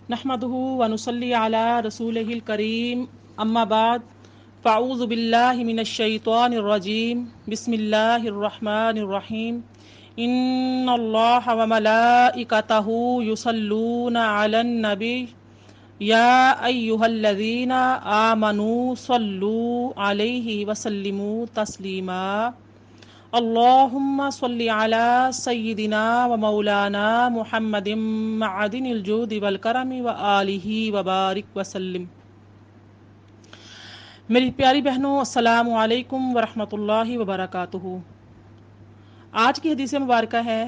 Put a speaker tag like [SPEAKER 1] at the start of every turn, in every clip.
[SPEAKER 1] نحمده ونصلي على رسوله الكريم اما بعد فاعوذ بالله من الشيطان الرجيم بسم الله الرحمن الرحيم ان الله وملائكته يصلون على النبي يا ايها الذين آمنوا صلوا عليه وسلموا تسليما اللهم صل على سيدنا ومولانا محمد معدن الجود والکرم وآلہ وبارک وسلم۔ میری پیاری بہنوں، السلام علیکم ورحمۃ اللہ وبرکاتہ۔ آج کی حدیث مبارکہ ہے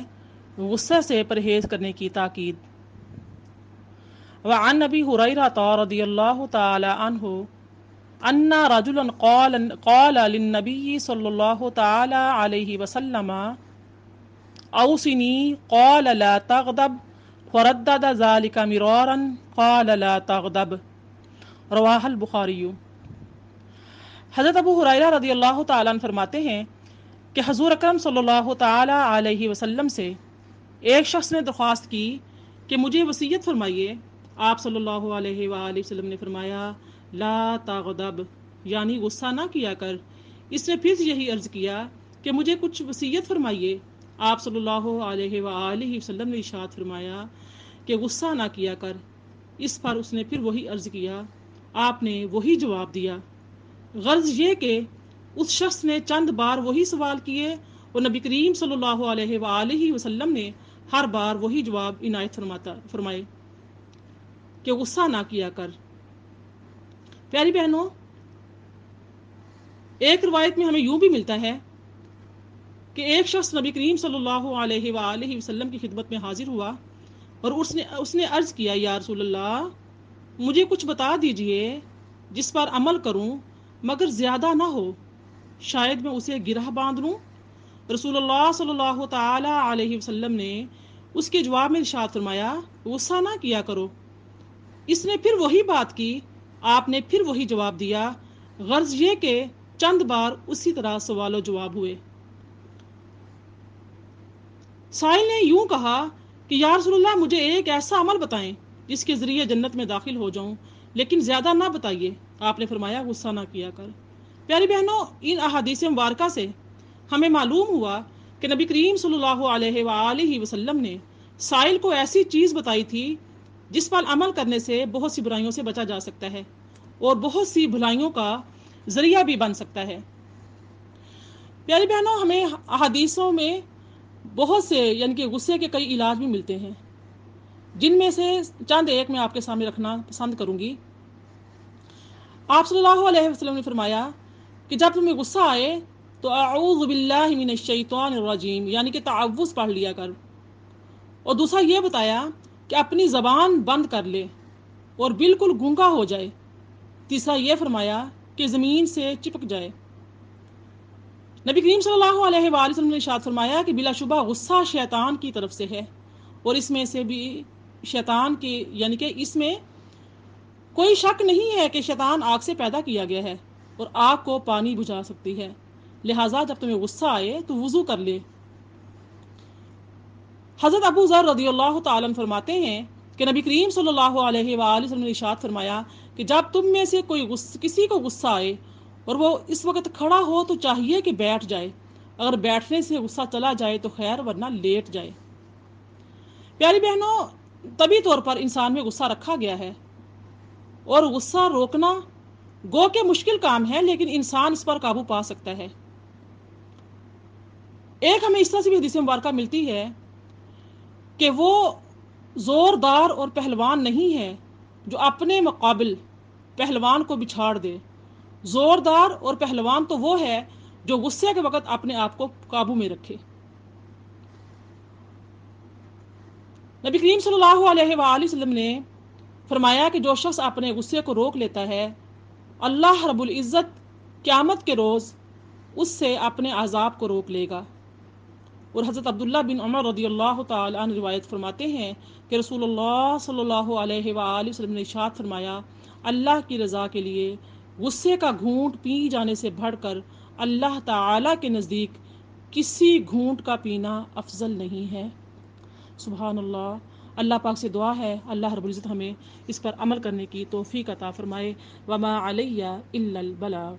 [SPEAKER 1] غصے سے پرہیز کرنے کی تاکید۔ وعن ابی ہریرہ رضی اللہ تعالی عنہ ان رجلا قال للنبي صلى الله تعالى عليه وسلم اوصني قال لا تغضب فردد ذلك مرارا قال لا تغضب رواہ البخاری۔ حضرت ابو ہریرہ رضی اللہ تعالیٰ عنہ فرماتے ہیں کہ حضور اکرم صلی اللہ تعالی علیہ وسلم سے ایک شخص نے درخواست کی کہ مجھے وصیت فرمائیے۔ آپ صلی اللہ علیہ وآلہ وسلم نے فرمایا لا تغضب، یعنی غصہ نہ کیا کر۔ اس نے پھر یہی عرض کیا کہ مجھے کچھ وصیت فرمائیے۔ آپ صلی اللہ علیہ وآلہ وسلم نے ارشاد فرمایا کہ غصہ نہ کیا کر۔ اس پر اس نے پھر وہی عرض کیا، آپ نے وہی جواب دیا۔ غرض یہ کہ اس شخص نے چند بار وہی سوال کیے اور نبی کریم صلی اللہ علیہ وآلہ وسلم نے ہر بار وہی جواب عنایت فرمائے کہ غصہ نہ کیا کر۔ پیاری بہنوں، ایک روایت میں ہمیں یوں بھی ملتا ہے کہ ایک شخص نبی کریم صلی اللہ علیہ وآلہ وسلم کی خدمت میں حاضر ہوا اور اس نے عرض کیا، یا رسول اللہ، مجھے کچھ بتا دیجئے جس پر عمل کروں مگر زیادہ نہ ہو، شاید میں اسے گرہ باندھ لوں۔ رسول اللہ صلی اللہ تعالی علیہ وسلم نے اس کے جواب میں ارشاد فرمایا، غصہ نہ کیا کرو۔ اس نے پھر وہی بات کی، آپ نے پھر وہی جواب دیا۔ غرض یہ کہ چند بار اسی طرح سوال و جواب ہوئے۔ سائل نے یوں کہا کہ یا رسول اللہ، مجھے ایک ایسا عمل بتائیں جس کے ذریعے جنت میں داخل ہو جاؤں، لیکن زیادہ نہ بتائیے۔ آپ نے فرمایا غصہ نہ کیا کر۔ پیاری بہنوں، ان احادیث مبارکہ سے ہمیں معلوم ہوا کہ نبی کریم صلی اللہ علیہ وآلہ وسلم نے سائل کو ایسی چیز بتائی تھی جس پر عمل کرنے سے بہت سی برائیوں سے بچا جا سکتا ہے اور بہت سی بھلائیوں کا ذریعہ بھی بن سکتا ہے۔ پیاری بہنوں، ہمیں احادیثوں میں بہت سے یعنی کہ غصے کے کئی علاج بھی ملتے ہیں، جن میں سے چند ایک میں آپ کے سامنے رکھنا پسند کروں گی۔ آپ صلی اللہ علیہ وسلم نے فرمایا کہ جب تمہیں غصہ آئے تو اعوذ باللہ من الشیطان الرجیم یعنی کہ تعوذ پڑھ لیا کر، اور دوسرا یہ بتایا کہ اپنی زبان بند کر لے اور بالکل گونگا ہو جائے۔ تیسرا یہ فرمایا کہ زمین سے چپک جائے۔ نبی کریم صلی اللہ علیہ وآلہ وسلم نے ارشاد فرمایا کہ بلا شبہ غصہ شیطان کی طرف سے ہے، اور اس میں سے بھی شیطان کی یعنی کہ اس میں کوئی شک نہیں ہے کہ شیطان آگ سے پیدا کیا گیا ہے اور آگ کو پانی بجھا سکتی ہے، لہٰذا جب تمہیں غصہ آئے تو وضو کر لے۔ حضرت ابو ذر رضی اللہ تعالیٰ عنہ فرماتے ہیں کہ نبی کریم صلی اللہ علیہ وآلہ وسلم نے ارشاد فرمایا کہ جب تم میں سے کسی کو غصہ آئے اور وہ اس وقت کھڑا ہو تو چاہیے کہ بیٹھ جائے، اگر بیٹھنے سے غصہ چلا جائے تو خیر، ورنہ لیٹ جائے۔ پیاری بہنوں، طبی طور پر انسان میں غصہ رکھا گیا ہے اور غصہ روکنا گو کہ مشکل کام ہے، لیکن انسان اس پر قابو پا سکتا ہے۔ ایک ہمیں اس طرح سے بھی حدیث مبارکہ ملتی ہے کہ وہ زوردار اور پہلوان نہیں ہے جو اپنے مقابل پہلوان کو بچھاڑ دے، زوردار اور پہلوان تو وہ ہے جو غصے کے وقت اپنے آپ کو قابو میں رکھے۔ نبی کریم صلی اللہ علیہ وآلہ وسلم نے فرمایا کہ جو شخص اپنے غصے کو روک لیتا ہے، اللہ رب العزت قیامت کے روز اس سے اپنے عذاب کو روک لے گا۔ اور حضرت عبداللہ بن عمر رضی اللہ تعالیٰ عنہ روایت فرماتے ہیں کہ رسول اللہ صلی اللہ علیہ وآلہ وسلم نے ارشاد فرمایا، اللہ کی رضا کے لیے غصے کا گھونٹ پی جانے سے بڑھ کر اللہ تعالیٰ کے نزدیک کسی گھونٹ کا پینا افضل نہیں ہے۔ سبحان اللہ۔ اللہ پاک سے دعا ہے اللہ رب العزت ہمیں اس پر عمل کرنے کی توفیق عطا فرمائے۔ وما علیہ الا البلاغ۔